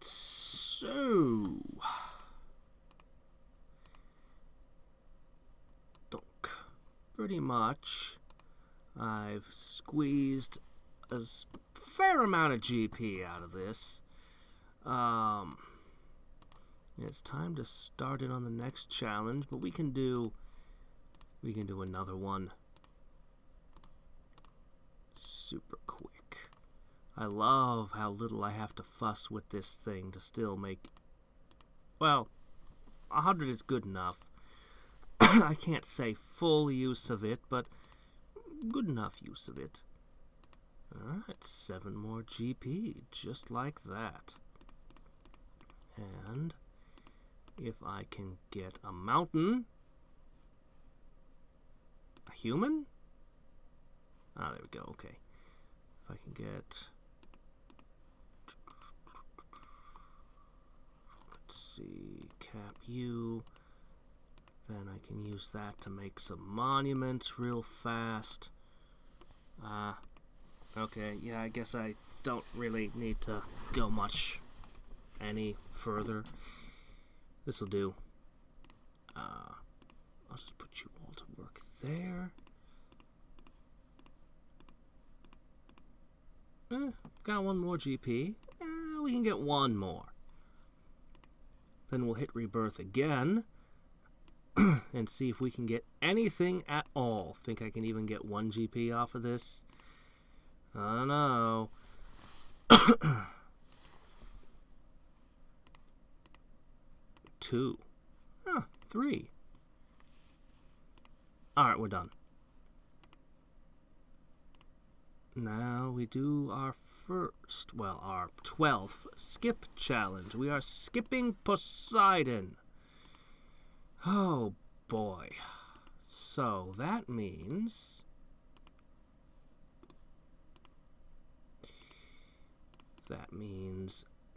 Alright, so... Pretty much, I've squeezed a fair amount of GP out of this. It's time to start it on the next challenge, but we can do another one super quick. I love how little I have to fuss with this thing to still make, well, 100 is good enough. I can't say full use of it, but good enough use of it. Alright, 7 more GP, just like that. And if I can get a mountain, a human? Ah, there we go, okay. If I can get, let's see, cap you. Then I can use that to make some monuments real fast. Okay, yeah, I guess I don't really need to go much any further. This'll do. I'll just put you all to work there. Got one more GP. We can get one more. Then we'll hit rebirth again. And see if we can get anything at all. Think I can even get 1 GP off of this? I don't know. 2. 3. Alright, we're done. Now we do our first, well, our 12th skip challenge. We are skipping Poseidon. Oh boy. So that means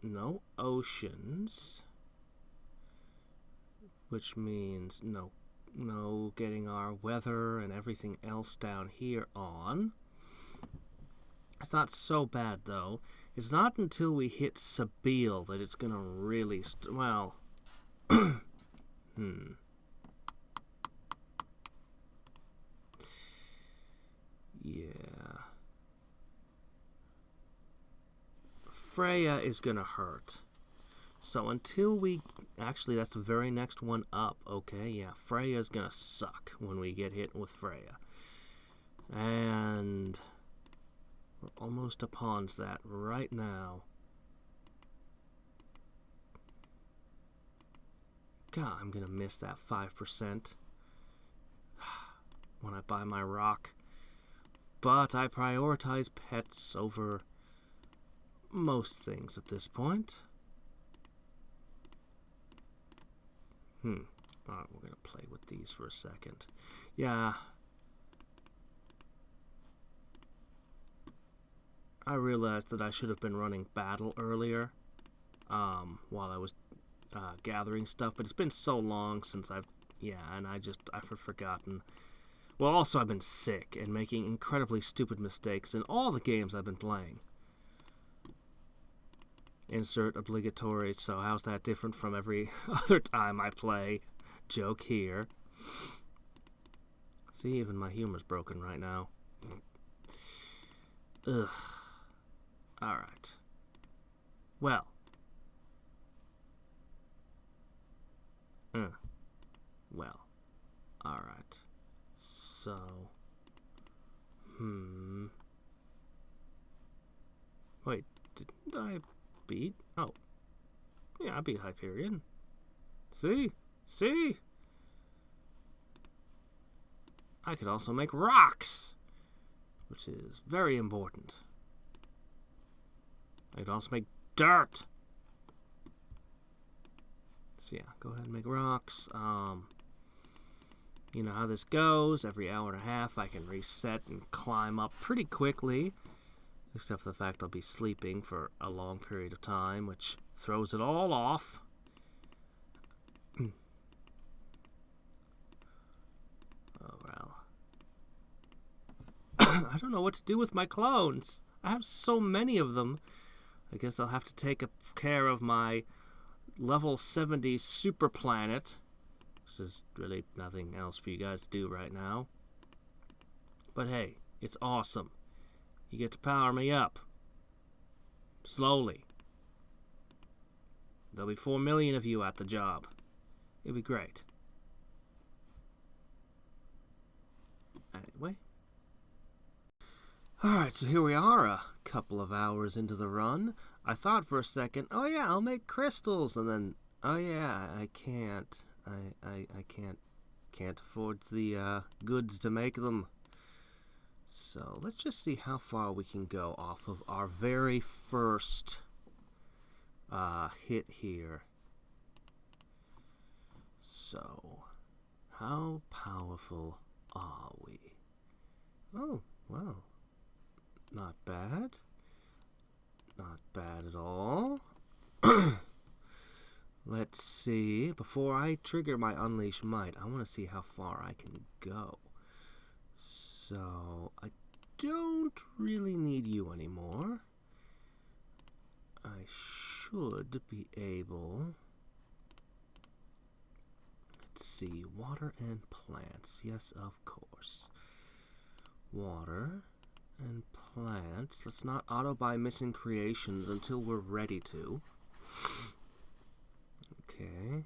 no oceans, which means no getting our weather and everything else down here on. It's not so bad though. It's not until we hit Sabile that it's gonna really well. Yeah. Freya is gonna hurt. So until we... Actually, that's the very next one up. Okay, yeah. Freya's gonna suck when we get hit with Freya. And... we're almost upon that right now. God, I'm gonna miss that 5% when I buy my rock. But I prioritize pets over most things at this point. Alright, we're gonna play with these for a second. Yeah. I realized that I should have been running battle earlier, while I was gathering stuff, but it's been so long since I've forgotten. Well, also I've been sick and making incredibly stupid mistakes in all the games I've been playing. Insert obligatory, so how's that different from every other time I play? Joke here. See, even my humor's broken right now. Ugh. Alright. Well. Well. Alright. So. Wait, didn't I beat? Oh. Yeah, I beat Hyperion. See? See? I could also make rocks, which is very important. I could also make dirt. So yeah, go ahead and make rocks. You know how this goes. Every hour and a half I can reset and climb up pretty quickly. Except for the fact I'll be sleeping for a long period of time, which throws it all off. Oh, well. I don't know what to do with my clones. I have so many of them. I guess I'll have to take care of my level 70 super planet. This is really nothing else for you guys to do right now. But hey, it's awesome. You get to power me up. Slowly. There'll be 4 million of you at the job. It'll be great. Anyway. Alright, so here we are, a couple of hours into the run. I thought for a second, oh yeah, I'll make crystals, and then, oh yeah, I can't. I can't afford the goods to make them. So let's just see how far we can go off of our very first hit here. So, how powerful are we? Oh, well, not bad. Not bad at all. Let's see. Before I trigger my Unleash Might, I want to see how far I can go. So, I don't really need you anymore. I should be able... Let's see. Water and plants. Yes, of course. Water and plants. Let's not auto-buy missing creations until we're ready to. Okay.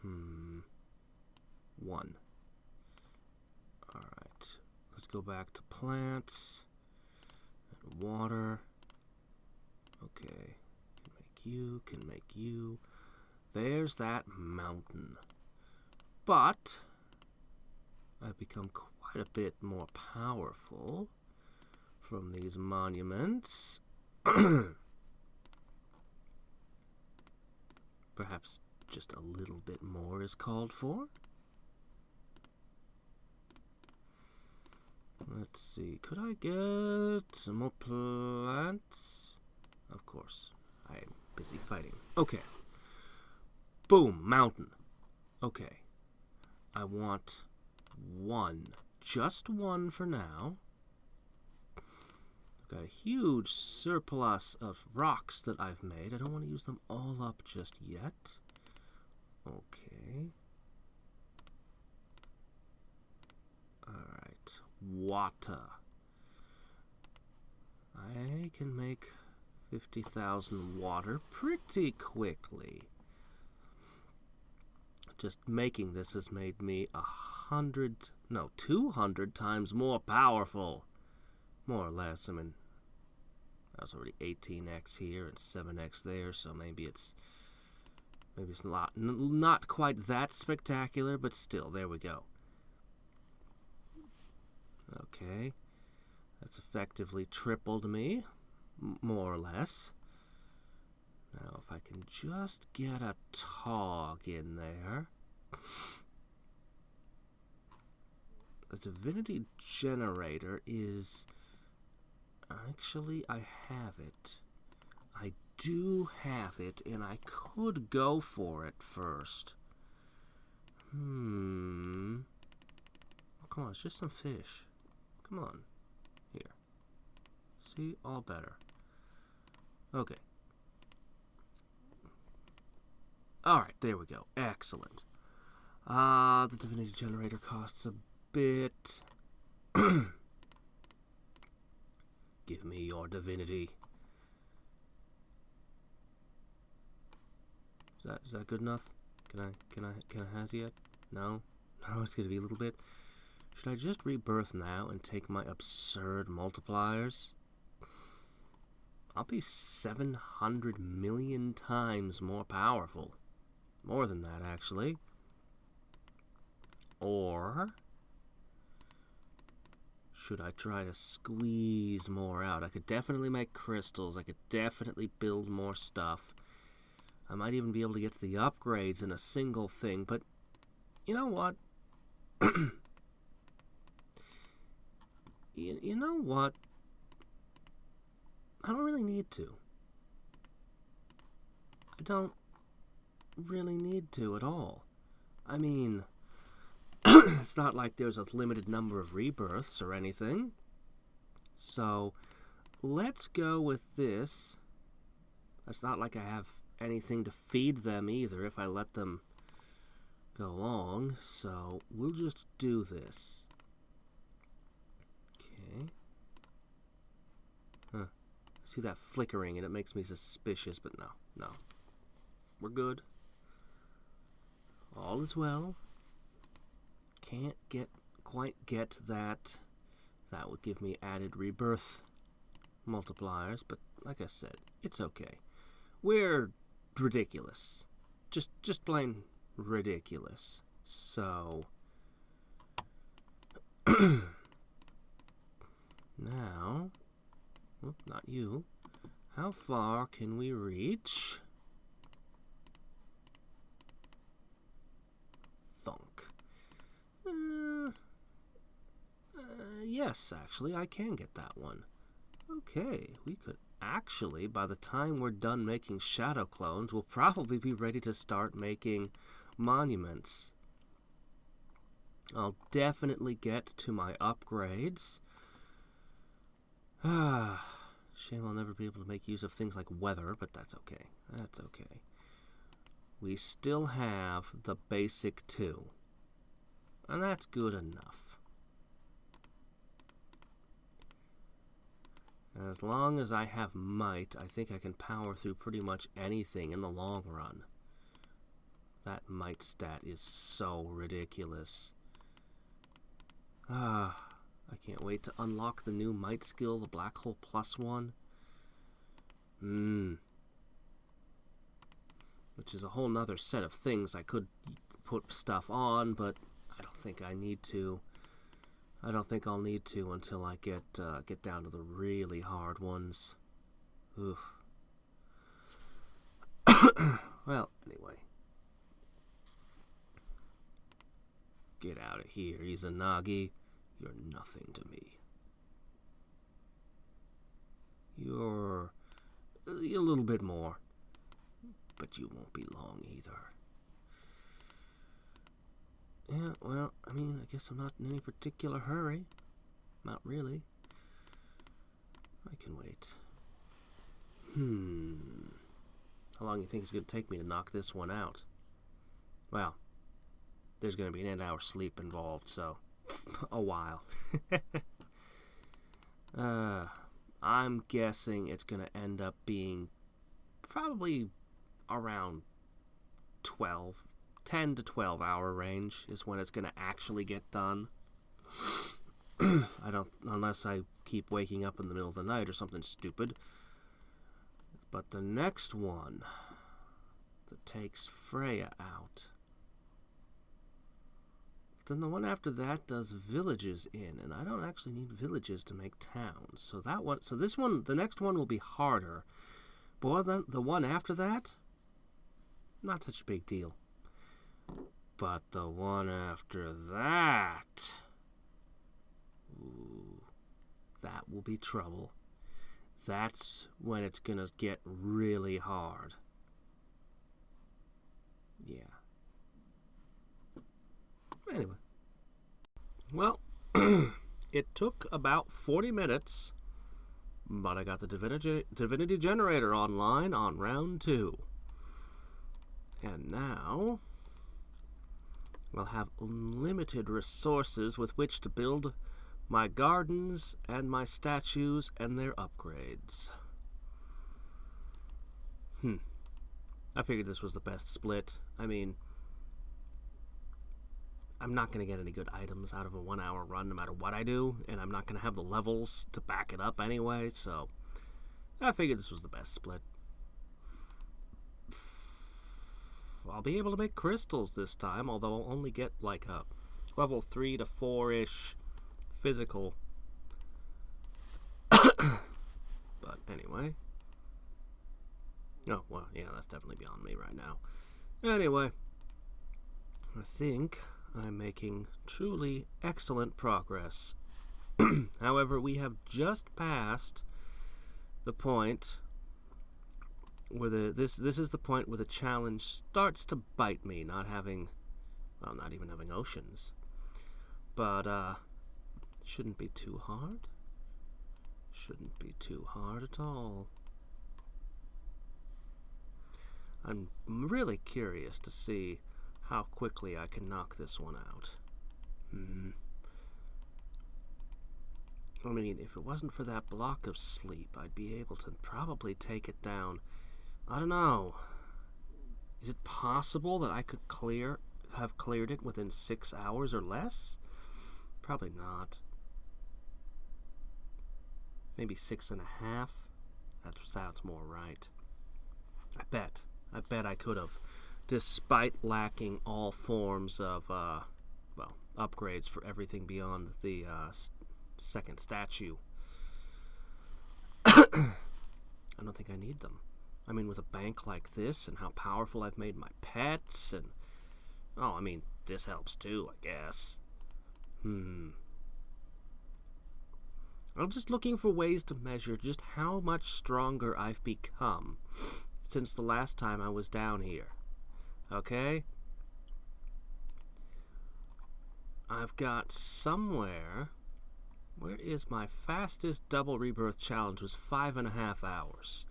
1. Alright. Let's go back to plants. And water. Okay. Can make you. There's that mountain. But I've become quite a bit more powerful from these monuments. Perhaps just a little bit more is called for. Let's see, could I get some more plants? Of course, I'm busy fighting. Okay. Boom, mountain. Okay. I want 1. Just 1 for now. I've got a huge surplus of rocks that I've made. I don't want to use them all up just yet. Okay. Alright. Water. I can make 50,000 water pretty quickly. Just making this has made me 200 times more powerful. More or less. I mean, I was already 18x here and 7x there, so maybe it's not quite that spectacular, but still, there we go. Okay. That's effectively tripled me, more or less. Now, if I can just get a tog in there. The divinity generator is... Actually, I have it. I do have it, and I could go for it first. Oh, come on, it's just some fish. Come on. Here. See? All better. Okay. Alright, there we go. Excellent. The divinity generator costs a bit. Give me your divinity. Is that good enough? Can I has yet? No? No, it's gonna be a little bit. Should I just rebirth now and take my absurd multipliers? I'll be 700 million times more powerful. More than that, actually. Or should I try to squeeze more out? I could definitely make crystals. I could definitely build more stuff. I might even be able to get to the upgrades in a single thing, but you know what? You know what? I don't really need to. I don't really need to at all. I mean, it's not like there's a limited number of rebirths or anything. So, let's go with this. It's not like I have anything to feed them either if I let them go long, so we'll just do this. Okay. Huh. I see that flickering and it makes me suspicious, but no. We're good. All is well. Can't quite get that. That would give me added rebirth multipliers, but like I said, it's okay. We're ridiculous. Just plain ridiculous. So now, not you. How far can we reach? Thunk. Yes, actually, I can get that one. Okay, we could actually, by the time we're done making shadow clones, we'll probably be ready to start making monuments. I'll definitely get to my upgrades. Shame I'll never be able to make use of things like weather, but that's okay. That's okay. We still have the basic 2. And that's good enough. As long as I have might, I think I can power through pretty much anything in the long run. That might stat is so ridiculous. I can't wait to unlock the new might skill, the Black Hole +1. Which is a whole nother set of things I could put stuff on, but I don't think I need to. I don't think I'll need to until I get down to the really hard ones. Oof. Well, anyway. Get out of here, Izanagi. You're nothing to me. You're a little bit more, but you won't be long either. Yeah, well, I mean, I guess I'm not in any particular hurry. Not really. I can wait. How long do you think it's going to take me to knock this one out? Well, there's going to be an 8-hour sleep involved, so a while. I'm guessing it's going to end up being probably around 10 to 12 hour range is when it's going to actually get done. Unless I keep waking up in the middle of the night or something stupid. But the next one that takes Freya out, then the one after that does villages in, and I don't actually need villages to make towns. So the next one will be harder. But the one after that, not such a big deal. But the one after that, ooh, that will be trouble. That's when it's gonna get really hard. Yeah. Anyway. Well, it took about 40 minutes, but I got the Divinity Generator online on round 2. And now I'll have unlimited resources with which to build my gardens and my statues and their upgrades. I figured this was the best split. I mean, I'm not going to get any good items out of a 1-hour run no matter what I do, and I'm not going to have the levels to back it up anyway, so I figured this was the best split. I'll be able to make crystals this time, although I'll only get like a level 3 to 4-ish physical. But anyway. Oh, well, yeah, that's definitely beyond me right now. Anyway, I think I'm making truly excellent progress. However, we have just passed the point where this is the point where the challenge starts to bite me, not even having oceans. But shouldn't be too hard. Shouldn't be too hard at all. I'm really curious to see how quickly I can knock this one out. I mean, if it wasn't for that block of sleep, I'd be able to probably take it down. I don't know. Is it possible that I could have cleared it within 6 hours or less? Probably not. Maybe 6.5? That sounds more right. I bet I could have, despite lacking all forms of, upgrades for everything beyond the, second statue. I don't think I need them. I mean, with a bank like this and how powerful I've made my pets and... Oh, I mean, this helps too, I guess. I'm just looking for ways to measure just how much stronger I've become since the last time I was down here. Okay? I've got somewhere... Where is my fastest double rebirth challenge? Was 5.5 hours.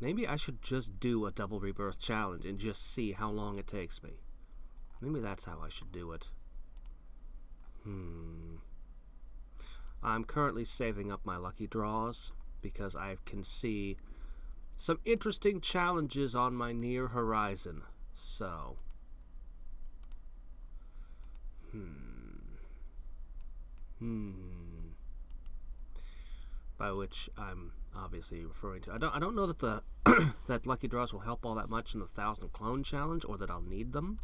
Maybe I should just do a double rebirth challenge and just see how long it takes me. Maybe that's how I should do it. I'm currently saving up my lucky draws because I can see some interesting challenges on my near horizon. So... By which I'm obviously referring to. I don't know that the that lucky draws will help all that much in the 1,000 clone challenge, or that I'll need them.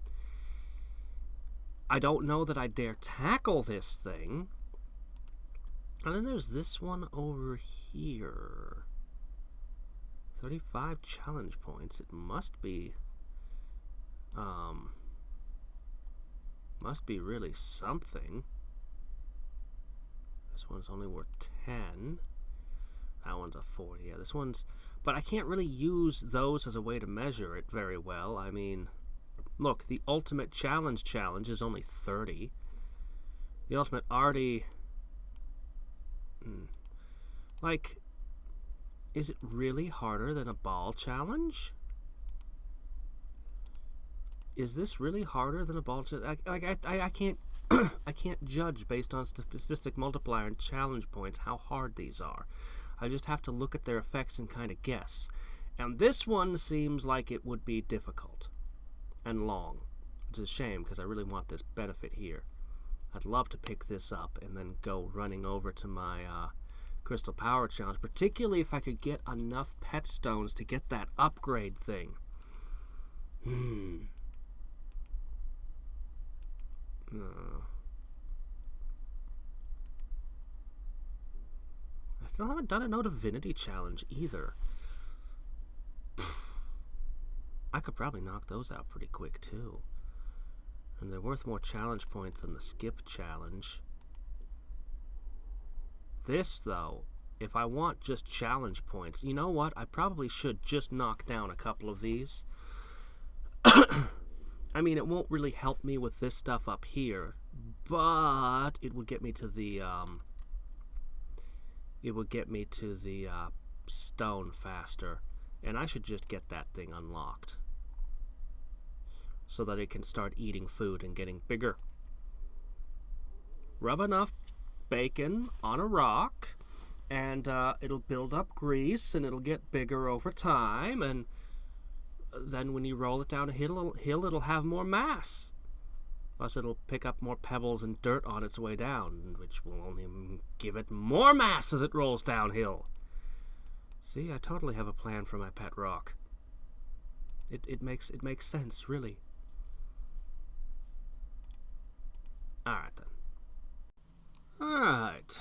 I don't know that I dare tackle this thing. And then there's this one over here. 35 challenge points. It must be really something. This one's only worth 10. That one's a 40. Yeah, this one's... But I can't really use those as a way to measure it very well. I mean, look, the ultimate challenge is only 30. The ultimate arty... Like, is it really harder than a ball challenge? Is this really harder than a ball challenge? I can't... I can't judge based on statistic multiplier and challenge points how hard these are. I just have to look at their effects and kind of guess. And this one seems like it would be difficult and long, which is a shame because I really want this benefit here. I'd love to pick this up and then go running over to my Crystal Power Challenge, particularly if I could get enough pet stones to get that upgrade thing. I still haven't done a No Divinity challenge either. I could probably knock those out pretty quick too. And they're worth more challenge points than the skip challenge. This, though, if I want just challenge points, you know what? I probably should just knock down a couple of these. I mean, it won't really help me with this stuff up here, but it would get me to the, stone faster, and I should just get that thing unlocked so that it can start eating food and getting bigger. Rub enough bacon on a rock, and it'll build up grease, and it'll get bigger over time, and then when you roll it down a hill, it'll have more mass. Plus, it'll pick up more pebbles and dirt on its way down, which will only give it more mass as it rolls downhill. See, I totally have a plan for my pet rock. It makes sense, really. Alright, then. Alright.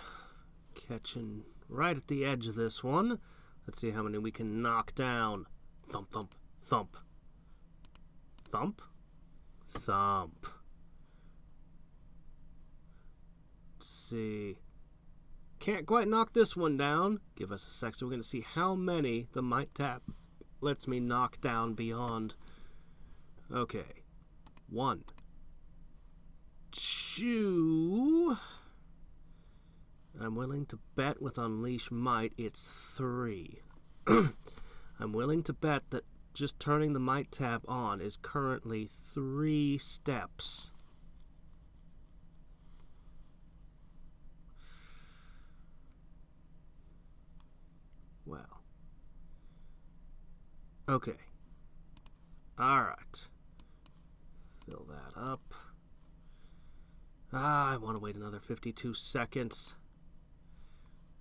Catching right at the edge of this one. Let's see how many we can knock down. Thump, thump, thump. Thump? Thump. Let's see. Can't quite knock this one down. Give us a sec, so we're going to see how many the Might Tap lets me knock down beyond. Okay. 1, 2, I'm willing to bet with Unleash Might it's 3. I'm willing to bet that just turning the Might tab on is currently 3 steps. Well. Okay. Alright. Fill that up. I want to wait another 52 seconds.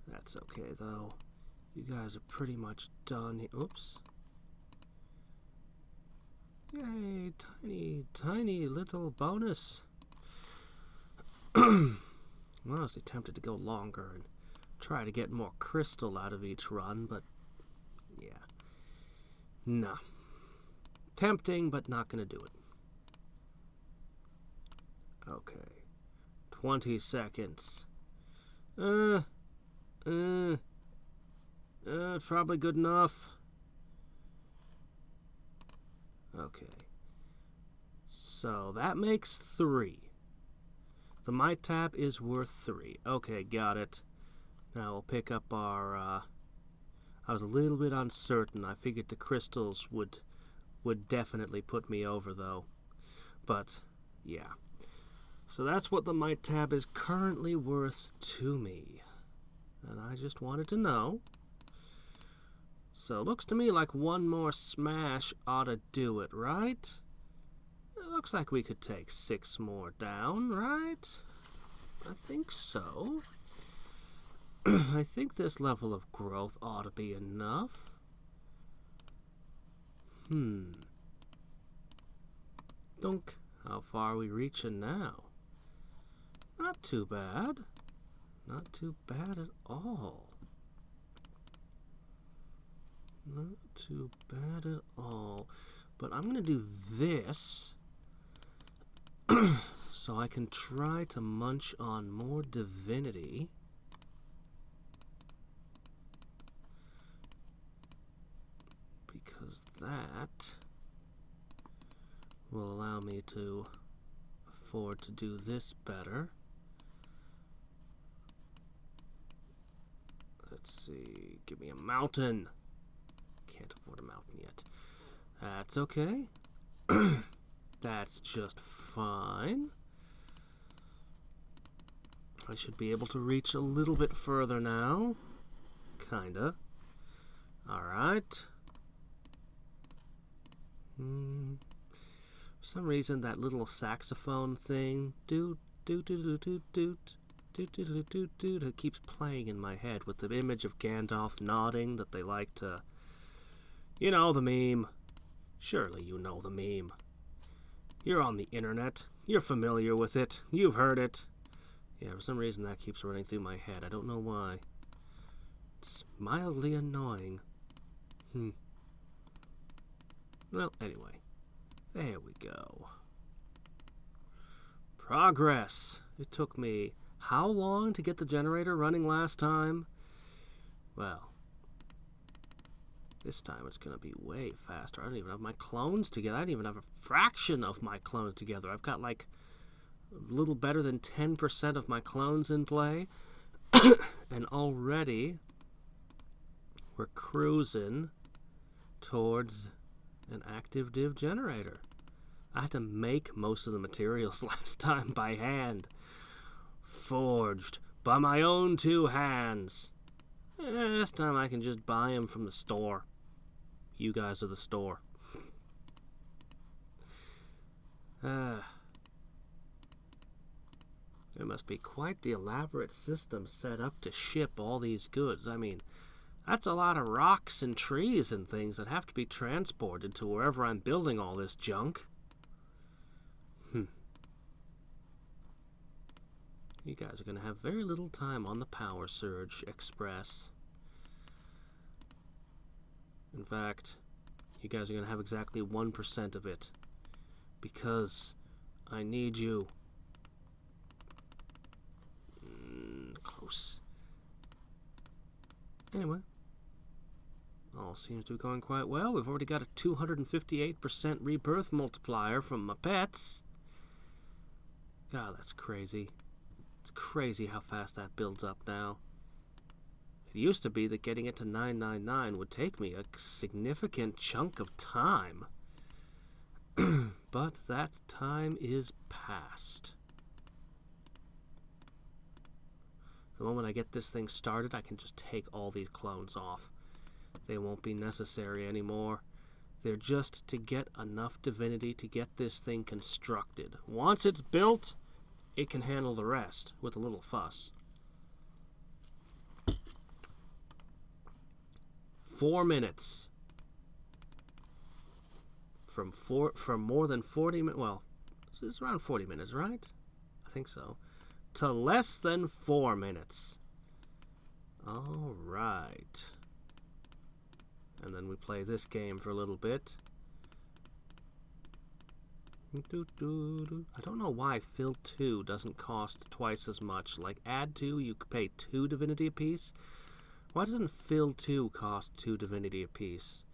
That's okay, though. You guys are pretty much done. Oops. Yay, tiny little bonus. I'm honestly tempted to go longer and try to get more crystal out of each run, but yeah. Nah. Tempting, but not gonna do it. Okay. 20 seconds. Probably good enough. Okay. So that makes 3. The Might tab is worth 3. Okay, got it. Now we'll pick up our, I was a little bit uncertain. I figured the crystals would definitely put me over, though. But, yeah. So that's what the Might tab is currently worth to me. And I just wanted to know. So it looks to me like one more smash ought to do it, right? It looks like we could take 6 more down, right? I think so. I think this level of growth ought to be enough. Dunk. How far are we reaching now? Not too bad. Not too bad at all. Not too bad at all. But I'm going to do this so I can try to munch on more divinity. Because that will allow me to afford to do this better. Let's see. Give me a mountain. Can't afford a mountain yet. That's okay. That's just fine. I should be able to reach a little bit further now. Kinda. Alright. For some reason, that little saxophone thing, doot, doot, doot, doot, doot, doot, doot, doot, doot, doot, doot, it keeps playing in my head with the image of Gandalf nodding that they like to... You know the meme. Surely you know the meme. You're on the internet. You're familiar with it. You've heard it. Yeah, for some reason that keeps running through my head. I don't know why. It's mildly annoying. Well, anyway. There we go. Progress. It took me how long to get the generator running last time? Well, this time it's going to be way faster. I don't even have my clones together. I don't even have a fraction of my clones together. I've got like a little better than 10% of my clones in play. And already we're cruising towards an active div generator. I had to make most of the materials last time by hand. Forged by my own 2 hands. This time I can just buy them from the store. You guys are the store. There must be quite the elaborate system set up to ship all these goods. I mean, that's a lot of rocks and trees and things that have to be transported to wherever I'm building all this junk. You guys are going to have very little time on the Power Surge Express. In fact, you guys are going to have exactly 1% of it. Because I need you. Close. Anyway. All seems to be going quite well. We've already got a 258% rebirth multiplier from my pets. God, that's crazy. It's crazy how fast that builds up now. It used to be that getting it to 999 would take me a significant chunk of time. But that time is past. The moment I get this thing started, I can just take all these clones off. They won't be necessary anymore. They're just to get enough divinity to get this thing constructed. Once it's built, it can handle the rest with a little fuss. 4 minutes. From more than 40 minutes, well, it's around 40 minutes, right? I think so. To less than 4 minutes. All right. And then we play this game for a little bit. I don't know why Fill 2 doesn't cost twice as much. Like, add 2, you could pay 2 divinity apiece. Why doesn't Fill 2 cost 2 divinity apiece?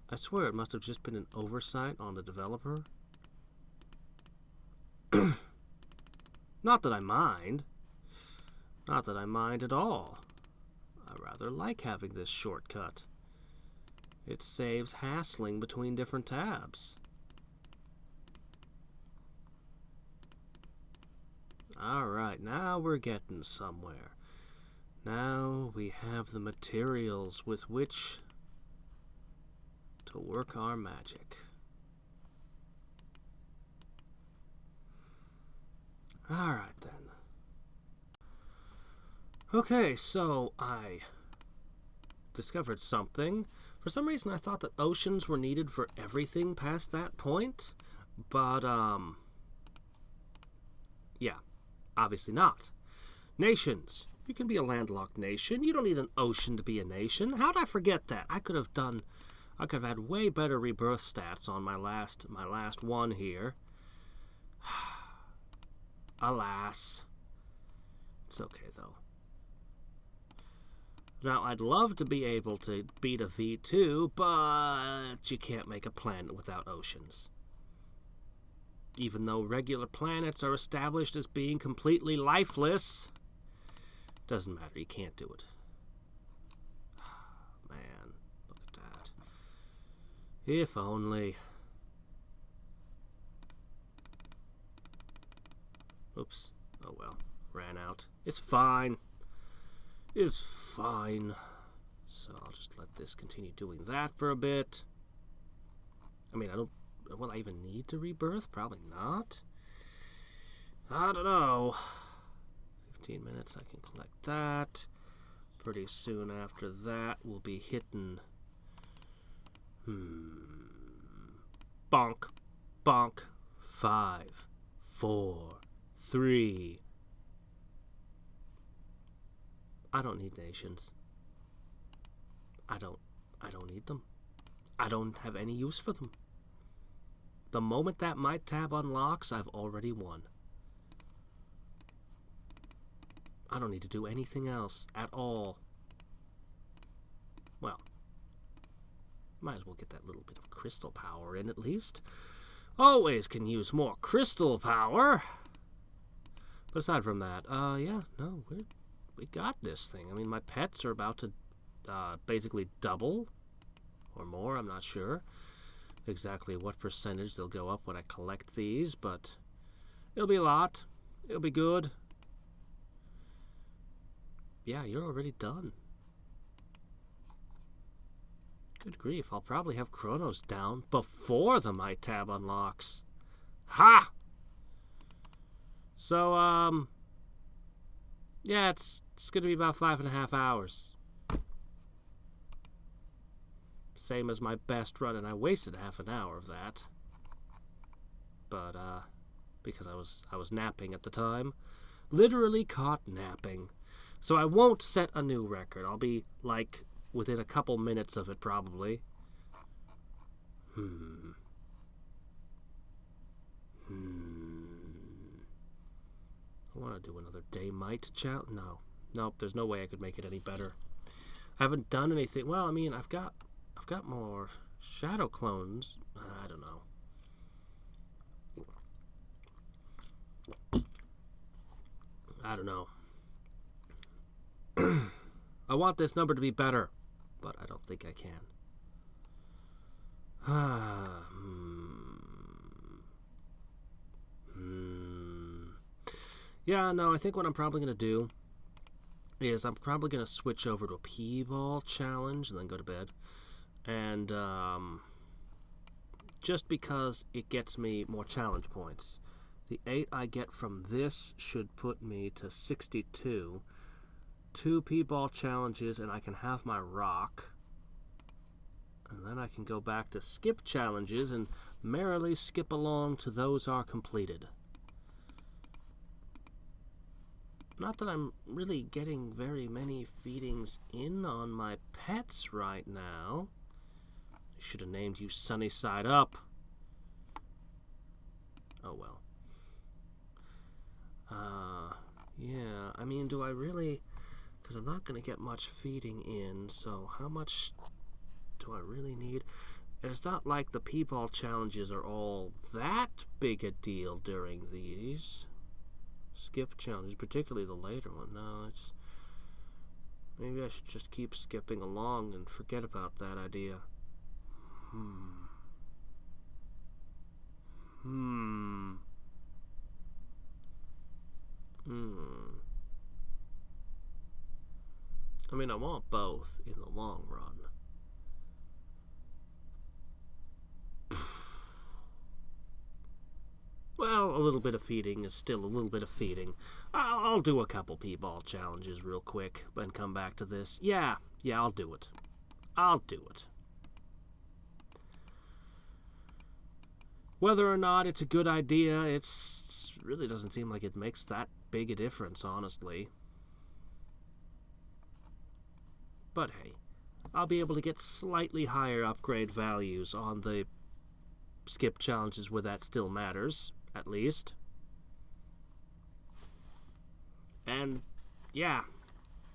I swear it must have just been an oversight on the developer. Not that I mind. Not that I mind at all. I rather like having this shortcut. It saves hassling between different tabs. Alright, now we're getting somewhere. Now we have the materials with which to work our magic. Alright then. Okay, so I discovered something. For some reason I thought that oceans were needed for everything past that point, but yeah, obviously not. Nations. You can be a landlocked nation. You don't need an ocean to be a nation. How'd I forget that? I could have had way better rebirth stats on my last one here. Alas. It's okay though. Now, I'd love to be able to beat a V2, but you can't make a planet without oceans. Even though regular planets are established as being completely lifeless, doesn't matter, you can't do it. Man, look at that. If only. Oops. Oh well, ran out. It's fine. Is fine. So I'll just let this continue doing that for a bit. I mean, will I even need to rebirth? Probably not. I don't know. 15 minutes, I can collect that. Pretty soon after that, we'll be hitting... Bonk. Bonk. 5, 4, 3... I don't need nations. I don't need them. I don't have any use for them. The moment that my tab unlocks, I've already won. I don't need to do anything else at all. Well, might as well get that little bit of crystal power in at least. Always can use more crystal power. But aside from that, yeah, no, we got this thing. I mean, my pets are about to basically double or more. I'm not sure exactly what percentage they'll go up when I collect these, but it'll be a lot. It'll be good. Yeah, you're already done. Good grief, I'll probably have Chronos down before the My tab unlocks. Ha! So, yeah, it's going to be about 5.5 hours. Same as my best run, and I wasted half an hour of that. But, because I was napping at the time. Literally caught napping. So I won't set a new record. I'll be, like, within a couple minutes of it, probably. I want to do another day might challenge. No. Nope, there's no way I could make it any better. I haven't done anything. Well, I mean, I've got more shadow clones. I don't know. I don't know. I want this number to be better, but I don't think I can. Yeah, no, I think what I'm probably going to do is I'm probably going to switch over to a P-ball challenge and then go to bed. And just because it gets me more challenge points. The 8 I get from this should put me to 62. 2 P-ball challenges, and I can have my rock. And then I can go back to skip challenges and merrily skip along till those are completed. Not that I'm really getting very many feedings in on my pets right now. I should have named you Sunny Side Up. Oh well. Yeah, I mean, do I really... Because I'm not going to get much feeding in, so how much do I really need? And it's not like the P-ball challenges are all that big a deal during these skip challenges, particularly the later one. No, it's... Maybe I should just keep skipping along and forget about that idea. I mean, I want both in the long run. Well, a little bit of feeding is still a little bit of feeding. I'll do a couple P-ball challenges real quick and come back to this. Yeah, I'll do it. I'll do it. Whether or not it's a good idea, it really doesn't seem like it makes that big a difference, honestly. But hey, I'll be able to get slightly higher upgrade values on the skip challenges where that still matters, at least. And yeah,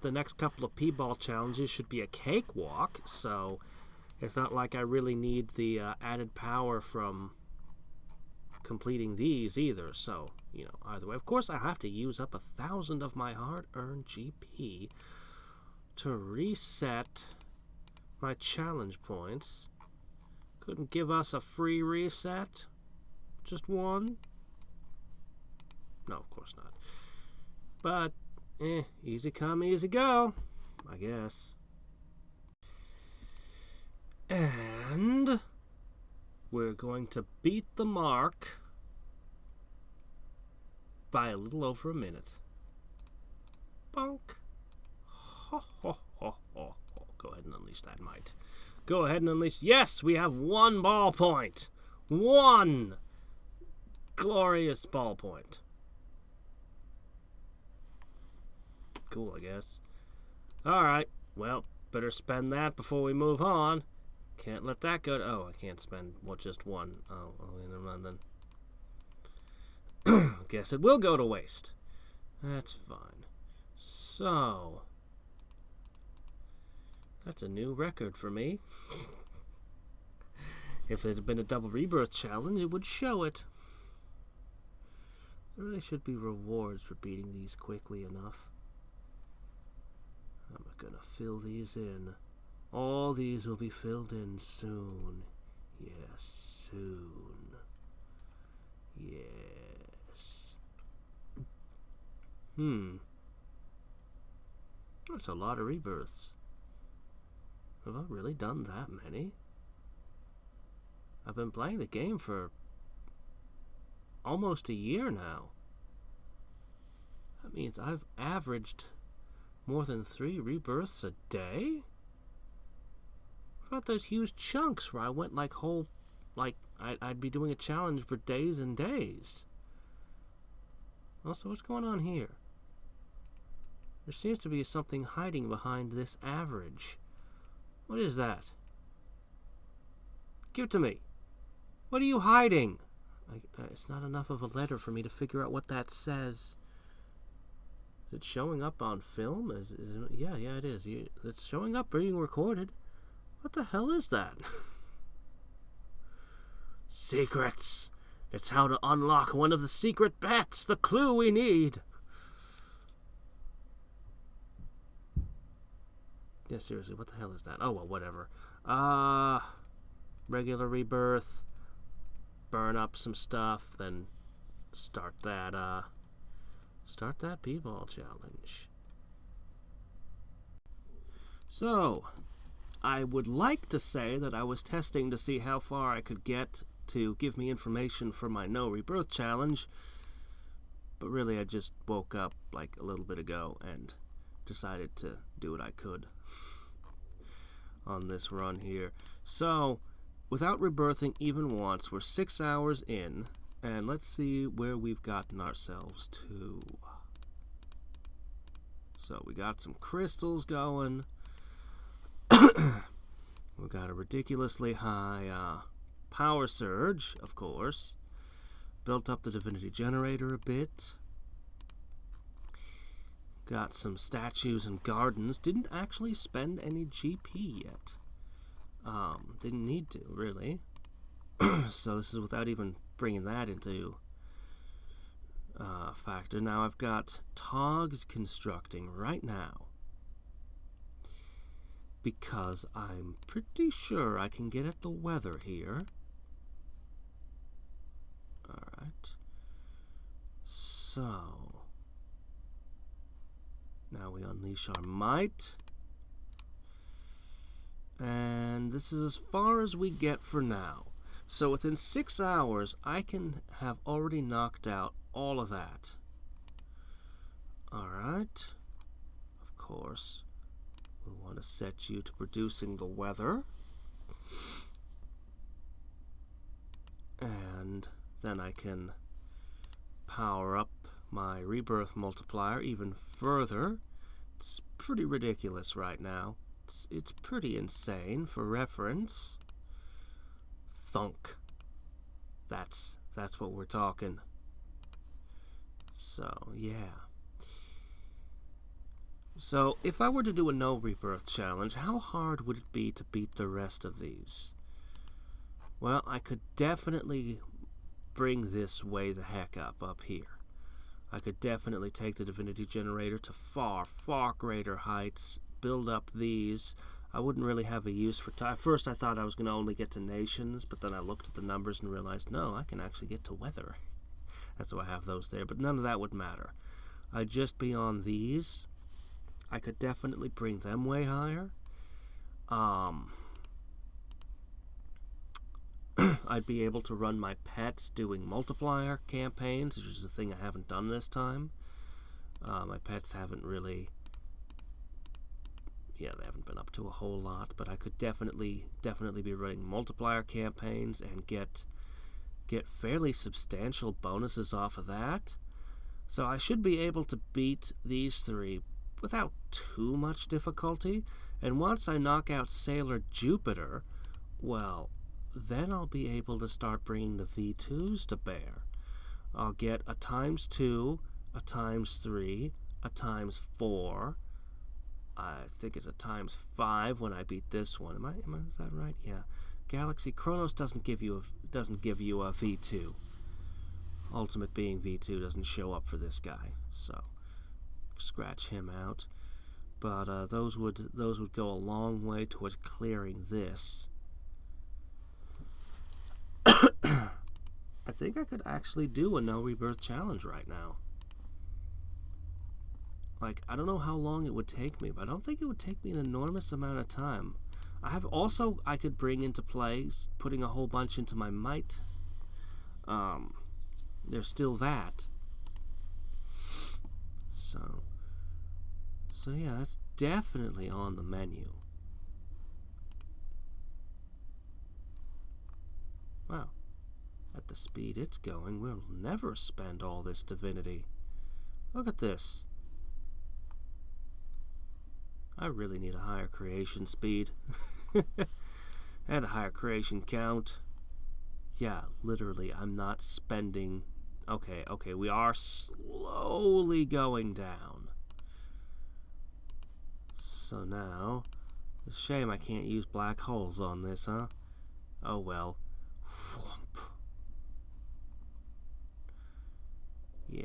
the next couple of P-ball challenges should be a cakewalk, so it's not like I really need the added power from completing these either. So, you know, either way. Of course, I have to use up 1,000 of my hard-earned GP to reset my challenge points. Couldn't give us a free reset? Just one? No, of course not. But, easy come, easy go, I guess. And we're going to beat the mark by a little over a minute. Bonk. Ho, ho, ho, ho, ho. Go ahead and unleash that might. Go ahead and unleash. Yes, we have 1 ball point. 1 glorious ball point. Cool, I guess. Alright, well, better spend that before we move on. Can't let that go to... Oh, I can't spend just 1. Oh, never mind then. Guess it will go to waste. That's fine. So... That's a new record for me. If it had been a double rebirth challenge, it would show it. There really should be rewards for beating these quickly enough. I'm gonna fill these in. All these will be filled in soon. Yes, soon. Yes. That's a lot of rebirths. Have I really done that many? I've been playing the game for almost a year now. That means I've averaged more than 3 rebirths a day? What about those huge chunks where I went I'd be doing a challenge for days and days? Also, what's going on here? There seems to be something hiding behind this average. What is that? Give it to me. What are you hiding? It's not enough of a letter for me to figure out what that says. Is it showing up on film? Yeah, it is. It's showing up being recorded. What the hell is that? Secrets. It's how to unlock one of the secret bets. The clue we need. Yeah, seriously, what the hell is that? Oh, well, whatever. Regular rebirth. Burn up some stuff, then start that P-Ball challenge. So, I would like to say that I was testing to see how far I could get to give me information for my No Rebirth challenge, but really I just woke up like a little bit ago and decided to do what I could on this run here. So, without rebirthing even once, we're 6 hours in, and let's see where we've gotten ourselves to. So, we got some crystals going. We got a ridiculously high power surge, of course. Built up the divinity generator a bit. Got some statues and gardens. Didn't actually spend any GP yet. Didn't need to, really. So this is without even bringing that into factor. Now I've got Togs constructing right now, because I'm pretty sure I can get at the weather here. Alright. So, now we unleash our might. And this is as far as we get for now. So within 6 hours, I can have already knocked out all of that. Alright. Of course, we want to set you to producing the weather. And then I can power up my rebirth multiplier even further. It's pretty ridiculous right now. It's pretty insane. For reference, thunk. That's what we're talking. So, yeah. So, if I were to do a no rebirth challenge, how hard would it be to beat the rest of these? Well, I could definitely bring this way the heck up here. I could definitely take the divinity generator to far, far greater heights, build up these. I wouldn't really have a use for time. First I thought I was going to only get to nations, but then I looked at the numbers and realized, no, I can actually get to weather. That's why I have those there, but none of that would matter. I'd just be on these. I could definitely bring them way higher. I'd be able to run my pets doing multiplier campaigns, which is a thing I haven't done this time. My pets haven't really... Yeah, they haven't been up to a whole lot, but I could definitely be running multiplier campaigns and get fairly substantial bonuses off of that. So I should be able to beat these three without too much difficulty. And once I knock out Sailor Jupiter, well, then I'll be able to start bringing the V2s to bear. I'll get a ×2, a ×3, a ×4. I think it's a ×5 when I beat this one. Is that right? Yeah. Galaxy Chronos doesn't give you a V2. Ultimate being V2 doesn't show up for this guy, so scratch him out. But those would go a long way towards clearing this. I think I could actually do a no rebirth challenge right now. Like, I don't know how long it would take me, but I don't think it would take me an enormous amount of time. I could bring into play putting a whole bunch into my might. There's still that. So yeah, that's definitely on the menu. Wow. At the speed it's going, we'll never spend all this divinity. Look at this. I really need a higher creation speed. And a higher creation count. Yeah, literally, I'm not spending... Okay, we are slowly going down. So now... It's a shame I can't use black holes on this, huh? Oh well. Whoomp. Yeah.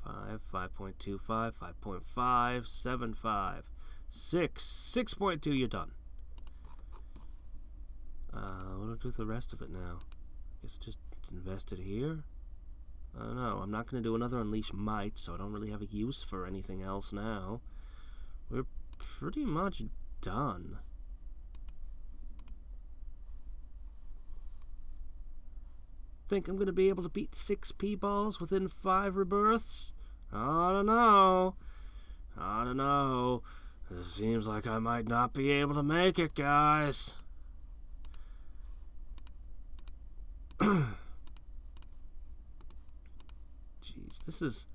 5.25, 5.5, 7.5, 6.2, you're done. What do I do with the rest of it now? I guess just invest it here? I don't know. I'm not going to do another Unleash Might, so I don't really have a use for anything else now. We're pretty much done. Think I'm going to be able to beat 6 P-balls within 5 rebirths? I don't know. I don't know. It seems like I might not be able to make it, guys. Jeez, this is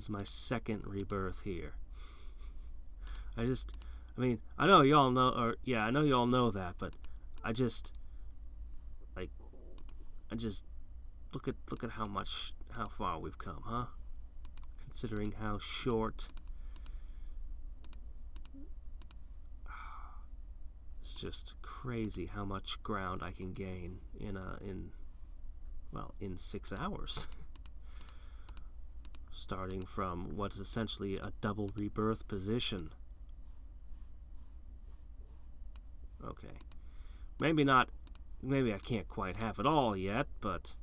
my second rebirth here. I mean, I know y'all know, I know y'all know that, but I just look at how far we've come, huh? Considering how short. It's just crazy how much ground I can gain in 6 hours. Starting from what's essentially a double rebirth position. Okay. Maybe I can't quite have it all yet, but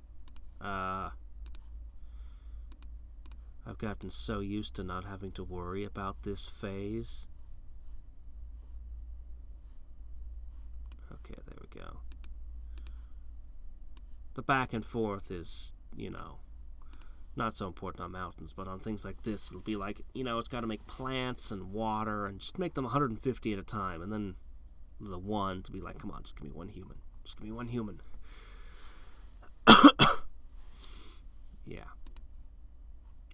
I've gotten so used to not having to worry about this phase. Okay, there we go. The back and forth is, not so important on mountains, but on things like this, it'll be like, it's got to make plants and water and just make them 150 at a time, and then the one to be like, come on, just give me one human. Just give me one human. Yeah.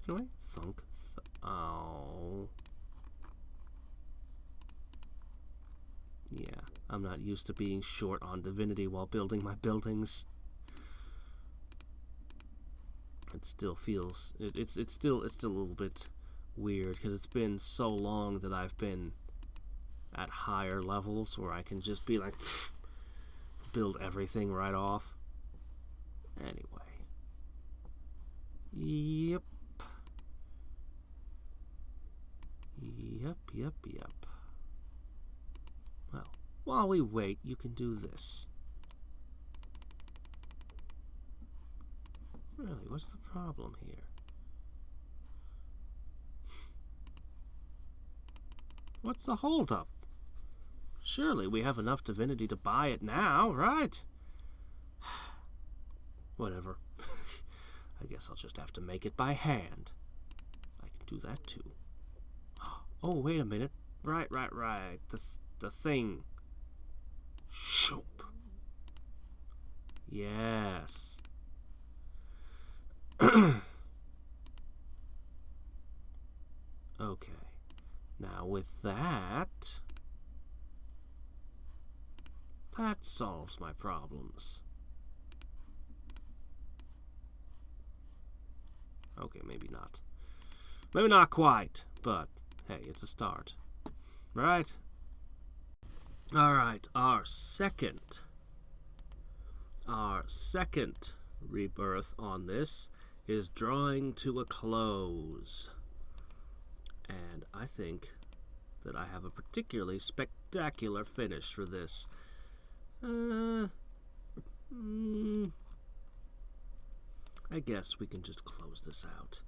Anyway, thunk. Oh. Yeah, I'm not used to being short on divinity while building my buildings. It still feels it's still a little bit weird because it's been so long that I've been at higher levels where I can just be like build everything right off. Anyway. Yep. Well, while we wait, you can do this. Really, what's the problem here? What's the holdup? Surely we have enough divinity to buy it now, right? Whatever. I guess I'll just have to make it by hand. I can do that too. Oh, wait a minute. Right. The thing. Shoop. Yes. Okay. Now with that solves my problems. Okay, maybe not. Maybe not quite, but hey, it's a start. Right? Alright, our second rebirth on this is drawing to a close. And I think that I have a particularly spectacular finish for this. I guess we can just close this out.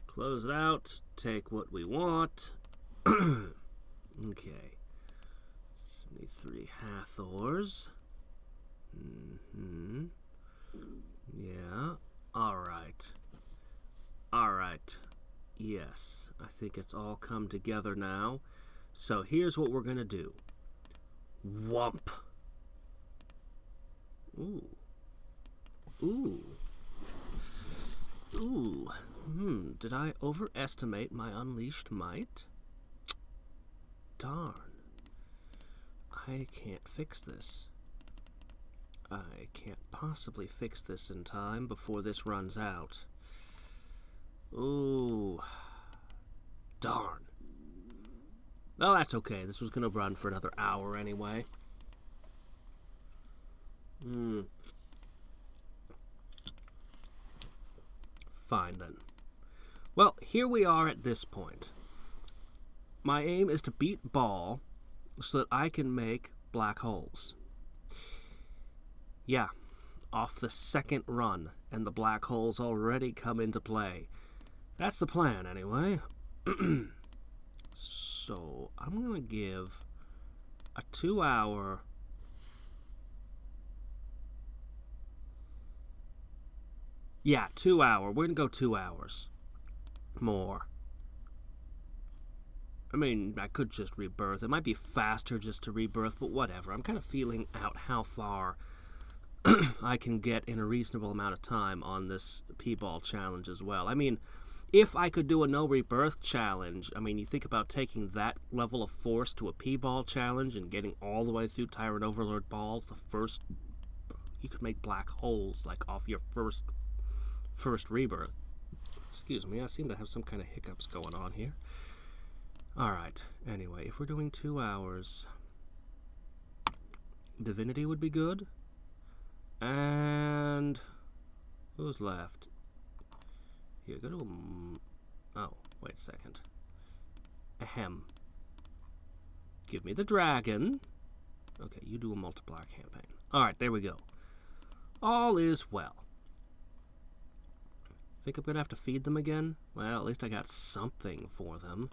Close it out, take what we want. Okay. 73 Hathors. Yeah. Alright. Yes, I think it's all come together now. So here's what we're going to do. Whump. Ooh. Did I overestimate my unleashed might? Darn. I can't fix this. I can't possibly fix this in time before this runs out. Ooh. Darn. Well, that's okay. This was going to run for another hour anyway. Fine then. Well, here we are at this point. My aim is to beat Ball so that I can make black holes. Yeah, off the second run, and the black holes already come into play. That's the plan, anyway. So, I'm going to give a 2-hour... Yeah, 2 hour. We're going to go 2 hours. More. I mean, I could just rebirth. It might be faster just to rebirth, but whatever. I'm kind of feeling out how far I can get in a reasonable amount of time on this P-Ball challenge as well. I mean, if I could do a no rebirth challenge, I mean, you think about taking that level of force to a P-Ball challenge and getting all the way through Tyrant Overlord Ball, the first... You could make black holes, like, off your first rebirth. Excuse me, I seem to have some kind of hiccups going on here. Alright, anyway, if we're doing 2 hours, Divinity would be good. And who's left? Here, go to oh, wait a second. Ahem. Give me the dragon. Okay, you do a multiplier campaign. Alright, there we go. All is well. Think I'm gonna have to feed them again? Well, at least I got something for them.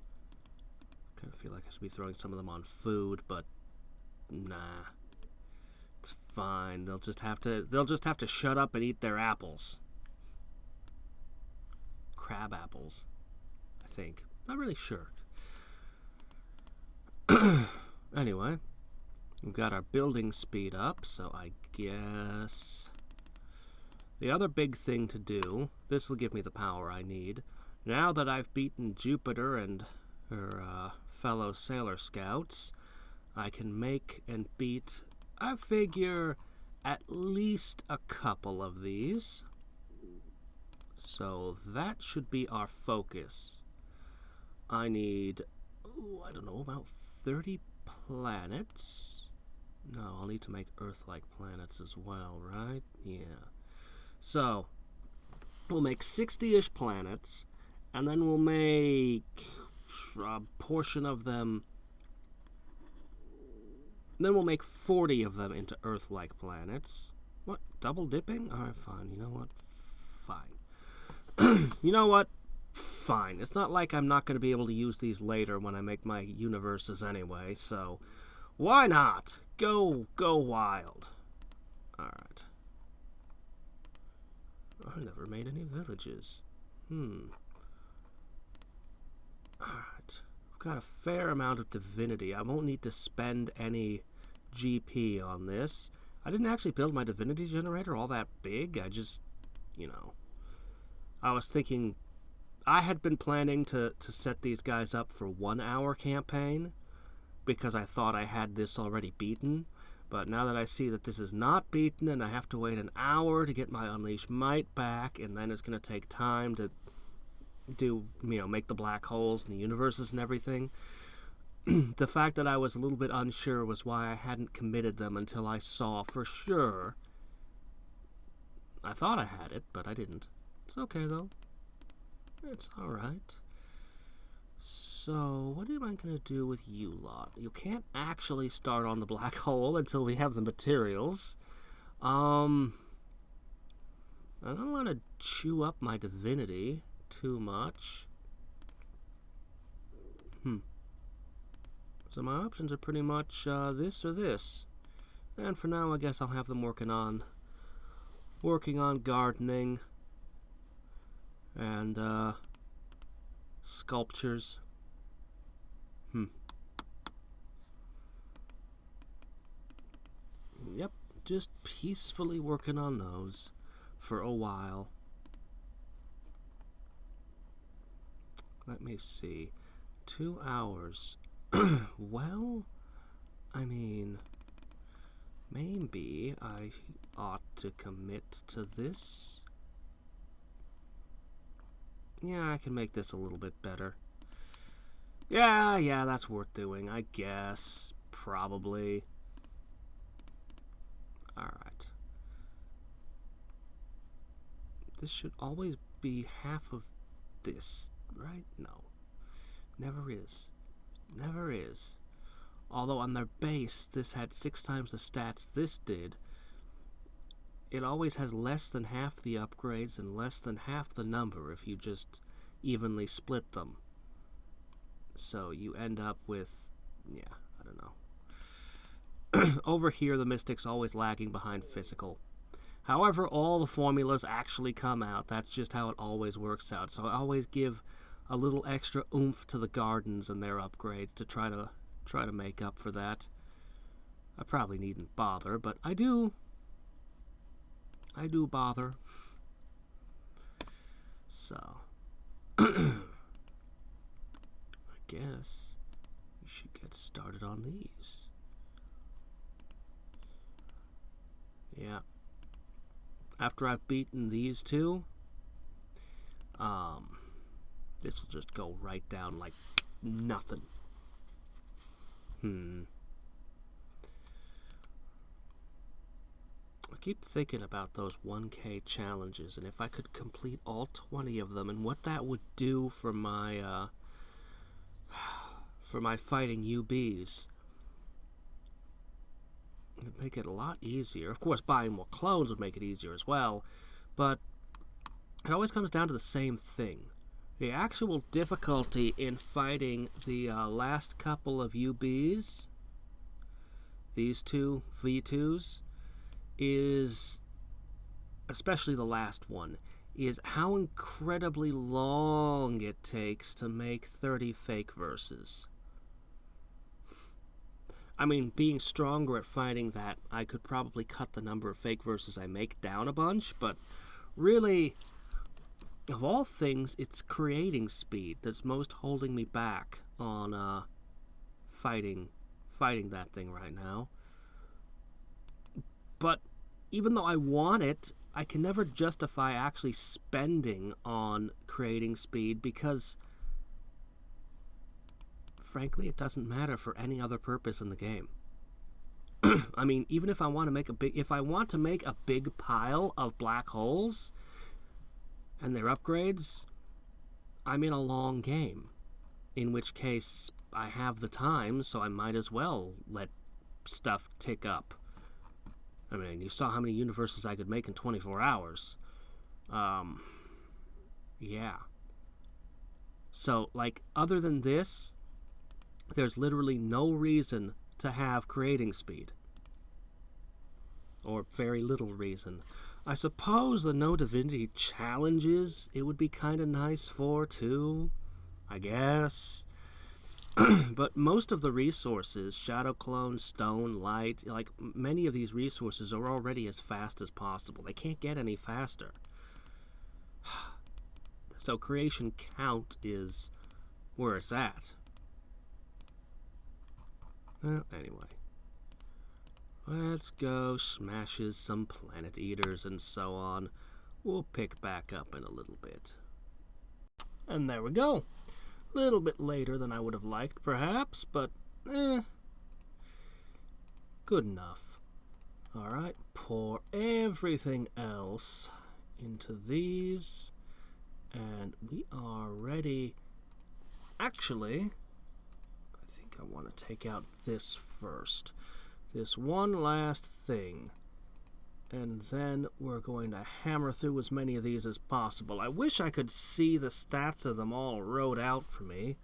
Kind of feel like I should be throwing some of them on food, but nah. It's fine. They'll just have to shut up and eat their apples. Crab apples, I think. Not really sure. Anyway, we've got our building speed up, so I guess the other big thing to do, this will give me the power I need. Now that I've beaten Jupiter and her fellow Sailor Scouts, I can make and beat, I figure, at least a couple of these. So that should be our focus. I need, I don't know, about 30 planets. No, I'll need to make Earth-like planets as well, right? Yeah. So, we'll make 60-ish planets, and then we'll make a portion of them. Then we'll make 40 of them into Earth-like planets. What? Double dipping? Alright, fine. You know what? Fine. You know what? Fine. It's not like I'm not going to be able to use these later when I make my universes anyway, so why not? Go wild. Alright. I never made any villages. Alright. I've got a fair amount of divinity. I won't need to spend any GP on this. I didn't actually build my divinity generator all that big. I just, you know, I was thinking I had been planning to set these guys up for 1 hour campaign because I thought I had this already beaten. But now that I see that this is not beaten and I have to wait an hour to get my Unleashed Might back, and then it's going to take time to do, you know, make the black holes and the universes and everything. The fact that I was a little bit unsure was why I hadn't committed them until I saw for sure. I thought I had it, but I didn't. It's okay, though. It's alright. So, what am I going to do with you lot? You can't actually start on the black hole until we have the materials. I don't want to chew up my divinity too much. So my options are pretty much this or this. And for now, I guess I'll have them working on gardening and sculptures. Yep, just peacefully working on those for a while. Let me see. 2 hours. Well, I mean, maybe I ought to commit to this. Yeah, I can make this a little bit better. Yeah, that's worth doing, I guess. Probably. Alright. This should always be half of this, right? No. Never is. Never is. Although on their base, this had 6 times the stats this did, it always has less than half the upgrades and less than half the number if you just evenly split them. So you end up with, yeah, I don't know. Over here, the Mystic's always lagging behind Physical. However, all the formulas actually come out. That's just how it always works out. So I always give a little extra oomph to the Gardens and their upgrades to try to make up for that. I probably needn't bother, but I do bother. So, I guess we should get started on these. Yeah. After I've beaten these two, this will just go right down like nothing. I keep thinking about those 1K challenges and if I could complete all 20 of them and what that would do for my fighting UBs. It would make it a lot easier. Of course, buying more clones would make it easier as well, but it always comes down to the same thing. The actual difficulty in fighting the last couple of UBs, these two V2s, is, especially the last one, is how incredibly long it takes to make 30 fake verses. I mean, being stronger at fighting that, I could probably cut the number of fake verses I make down a bunch, but really, of all things, it's creating speed that's most holding me back on fighting that thing right now. But even though I want it, I can never justify actually spending on creating speed because, frankly, it doesn't matter for any other purpose in the game. I mean, even if I want to make a big pile of black holes and their upgrades, I'm in a long game. In which case, I have the time, so I might as well let stuff tick up. I mean, you saw how many universes I could make in 24 hours. Yeah. So, like, other than this, there's literally no reason to have creating speed. Or very little reason. I suppose the No Divinity challenges it would be kind of nice for, too. I guess. But most of the resources, Shadow Clone, Stone, Light, like, many of these resources are already as fast as possible. They can't get any faster. So creation count is where it's at. Well, anyway. Let's go smashes some Planet Eaters and so on. We'll pick back up in a little bit. And there we go. A little bit later than I would have liked, perhaps, but good enough. Alright, pour everything else into these, and we are ready. Actually, I think I want to take out this first. This one last thing. And then we're going to hammer through as many of these as possible. I wish I could see the stats of them all wrote out for me.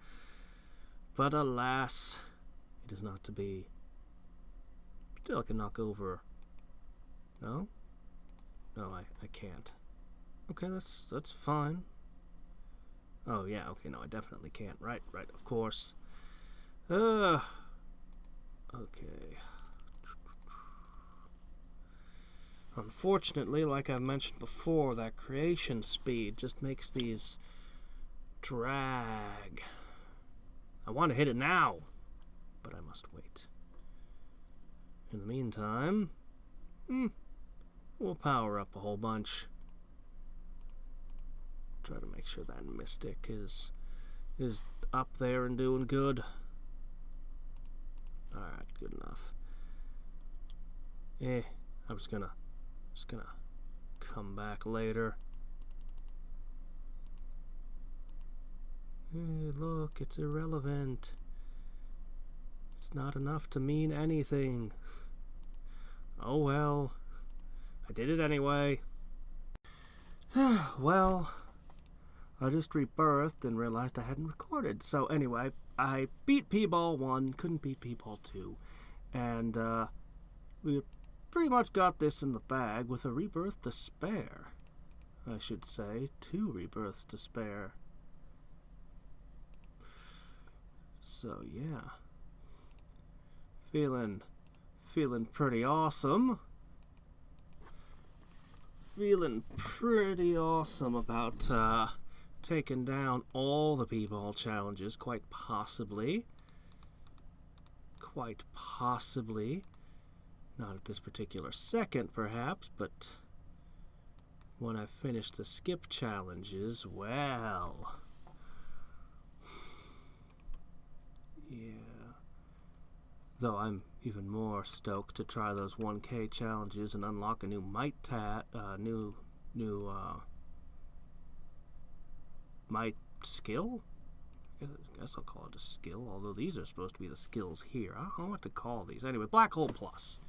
But alas, it is not to be. Still, I can knock over. No? No, I can't. Okay, that's fine. Oh, yeah, okay, no, I definitely can't. Right, of course. Okay. Unfortunately, like I mentioned before, that creation speed just makes these drag. I want to hit it now, but I must wait. In the meantime, we'll power up a whole bunch. Try to make sure that Mystic is up there and doing good. Alright, good enough. I'm just gonna come back later. Hey, look, it's irrelevant. It's not enough to mean anything. Oh well. I did it anyway. Well, I just rebirthed and realized I hadn't recorded. So anyway, I beat P-Ball 1, couldn't beat P-Ball 2. And we pretty much got this in the bag with a rebirth to spare. I should say, 2 rebirths to spare. So yeah. Feeling pretty awesome. Feeling pretty awesome about taking down all the P-Ball challenges, quite possibly. Quite possibly. Not at this particular second, perhaps, but when I finish the skip challenges, well... yeah. Though I'm even more stoked to try those 1K challenges and unlock a new might might skill? I guess I'll call it a skill, although these are supposed to be the skills here. I don't know what to call these. Anyway, Black Hole Plus.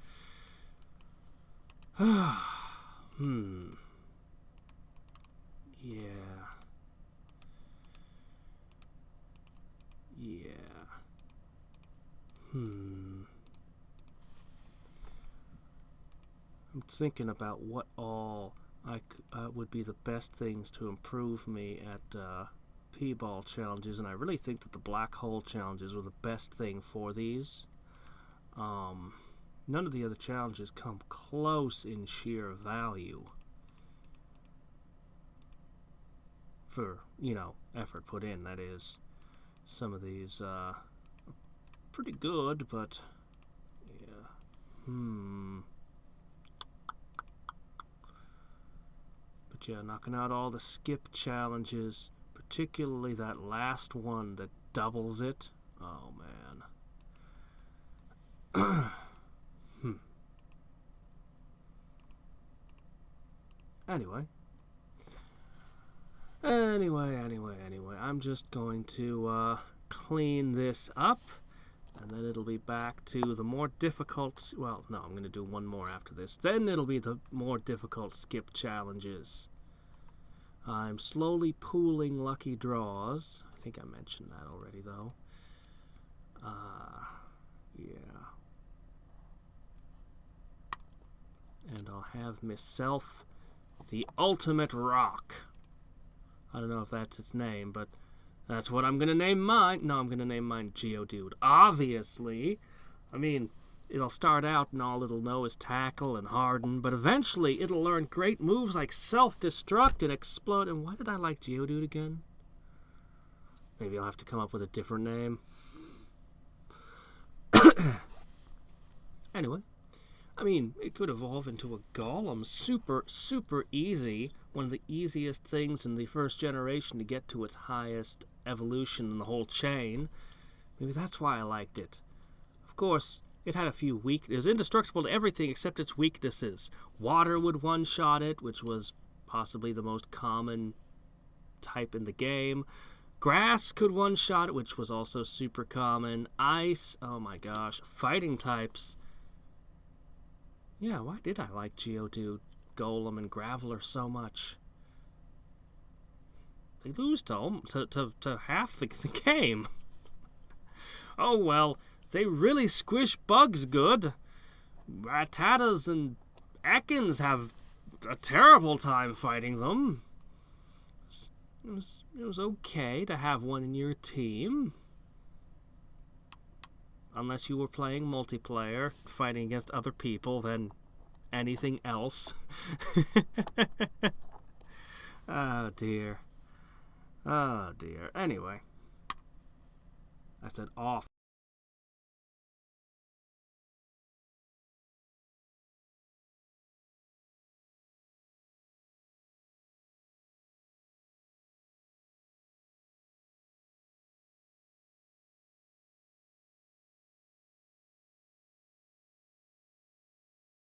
Yeah. Yeah. I'm thinking about what all would be the best things to improve me at P-Ball challenges, and I really think that the black hole challenges were the best thing for these. None of the other challenges come close in sheer value for, you know, effort put in, that is. Some of these are pretty good, but yeah. But yeah, knocking out all the skip challenges, particularly that last one that doubles it. Oh man. Anyway, I'm just going to clean this up, and then it'll be back to the more difficult, well, no, I'm going to do one more after this. Then it'll be the more difficult skip challenges. I'm slowly pooling lucky draws. I think I mentioned that already, though. Yeah. And I'll have myself the ultimate rock. I don't know if that's its name, but that's what I'm going to name mine. No, I'm going to name mine Geodude. Obviously. I mean, it'll start out and all it'll know is tackle and harden, but eventually it'll learn great moves like self-destruct and explode. And why did I like Geodude again? Maybe I'll have to come up with a different name. Anyway. I mean, it could evolve into a golem. Super, super easy. One of the easiest things in the first generation to get to its highest evolution in the whole chain. Maybe that's why I liked it. Of course, it had a few weaknesses. It was indestructible to everything except its weaknesses. Water would one-shot it, which was possibly the most common type in the game. Grass could one-shot it, which was also super common. Ice, oh my gosh. Fighting types. Yeah, why did I like Geodude, Golem, and Graveler so much? They lose to half the game. Oh well, they really squish bugs good. Rattatas and Ekans have a terrible time fighting them. It was okay to have one in your team. Unless you were playing multiplayer, fighting against other people, than anything else. Oh, dear. Oh, dear. Anyway. I said off.